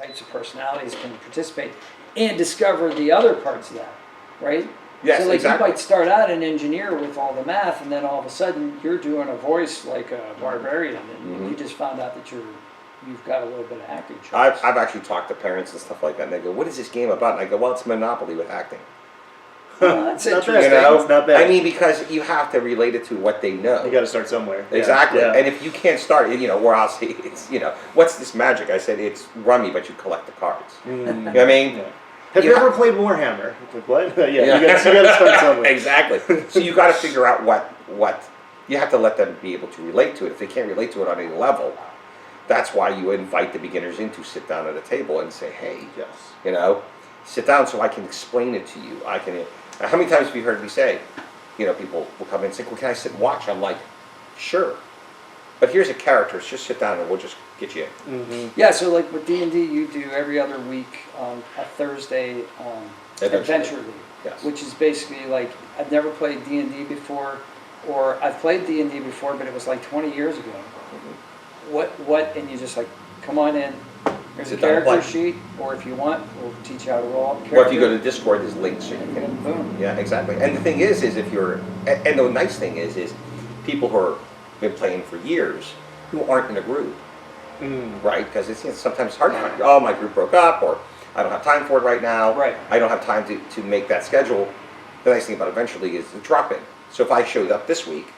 types of personalities can participate and discover the other parts of that, right? Yes, so like exactly. you might start out an engineer with all the math, and then all of a sudden you're doing a voice like a barbarian, and you just found out that you've got a little bit of acting chops. I've actually talked to parents and stuff like that, and they go, "What is this game about?" And I go, "Well, it's Monopoly with acting." Well, that's Not interesting. bad. You know, It's not bad. I mean, because you have to relate it to what they know. You got to start somewhere. Exactly. Yeah. And if you can't start, where I'll say, it's, what's this magic? I said, it's rummy, but you collect the cards. You know what I mean? Yeah. Have you ever played Warhammer? Like, what? Yeah, you got to start somewhere. Exactly. So you got to figure out what you have to let them be able to relate to it. If they can't relate to it on any level, that's why you invite the beginners in to sit down at a table and say, hey, Yes. sit down so I can explain it to you. How many times have you heard me say, people will come in and say, well, can I sit and watch? I'm like, sure. But here's a character, just sit down and we'll just get you in. Yeah, so like with D&D, you do every other week a Thursday Adventure League, Yes. which is basically like, I've never played D&D before, or I've played D&D before, but it was like 20 years ago. And you just like, come on in, here's a Sit down and character play. sheet, or if you want, we'll teach you how to roll up a Or if you go character. to Discord, there's links so you can And boom. Yeah, exactly. And the thing is if you're, and the nice thing is people who have been playing for years who aren't in a group, right? Because it's sometimes hard to find, oh, my group broke up, or I don't have time for it right now. Right. I don't have time to make that schedule. The nice thing about Adventure League is the drop-in. So if I showed up this week,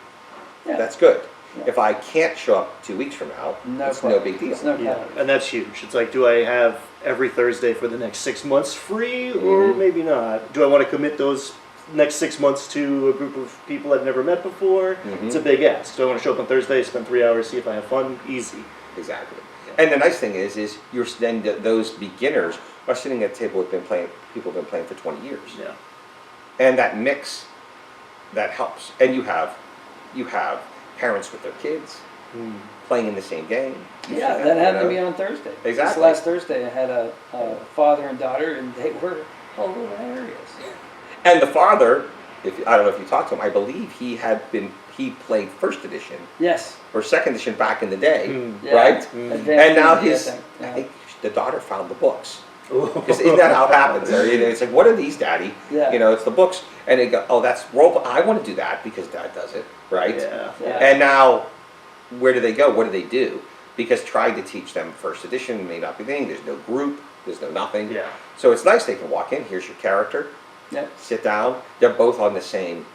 Yeah. that's good. Yeah. If I can't show up 2 weeks from now, it's no problem. big deal. It's no Yeah, problem. and that's huge. It's like, do I have every Thursday for the next 6 months free, or maybe not? Do I want to commit those next 6 months to a group of people I've never met before? It's a big ask. Do I want to show up on Thursday, spend 3 hours, see if I have fun? Easy. Exactly. And the nice thing is you're then those beginners are sitting at a table with people who've been playing for 20 years. Yeah. And that mix, that helps. And you have parents with their kids playing in the same game. Yeah, that happened to me on Thursday. Exactly. This last Thursday, I had a father and daughter, and they were all hilarious. And the father, I don't know if you talked to him, I believe he played first edition Yes. or second edition back in the day, Yeah. right? Advanced And now D&D, I I think. think the daughter found the books. Because isn't that how it happens? It's like, what are these, Daddy? Yeah. It's the books. And they go, oh, that's role. I want to do that because Dad does it, right? Yeah. Yeah. And now, where do they go? What do they do? Because trying to teach them first edition may not be the thing. There's no group. There's no nothing. Yeah. So it's nice they can walk in. Here's your character. Yep. Sit down. They're both on the same.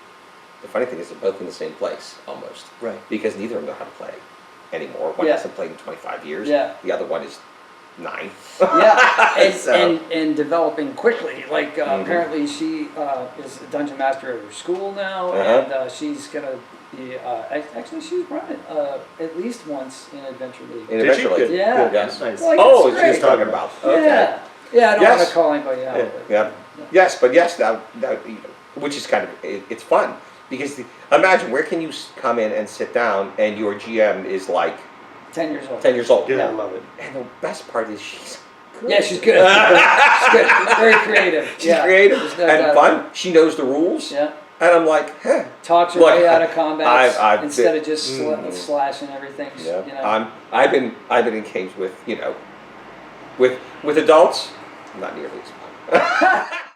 The funny thing is they're both in the same place almost. Right. Because neither of them know how to play anymore. One Yeah. hasn't played in 25 years. Yeah. The other one is 9. Yeah, and, So- and developing quickly. Like apparently she is a dungeon master at her school now, and she's gonna be. Actually, she's run it at least once in Adventure League. In Did Adventure she? League. Good. Yeah. Good. Yes. Nice. Like, Oh, it's she was great. talking about. Okay. Yeah, yeah. I don't Yes. want to call anybody out. Yeah. But, Yeah. Yes, but yes, that which is kind of it's fun because imagine where can you come in and sit down and your GM is like 10 years old. 10 years old. Yeah, I love it. And the best part is she's good. Yeah, she's good. She's good. Very creative. She's Yeah. creative There's no and doubt fun. about it. She knows the rules. Yeah. And I'm like, huh. Talks her Look, way out of combat I've instead been- of just slashing everything. Yeah. You know. I've been engaged with with adults, not nearly as fun.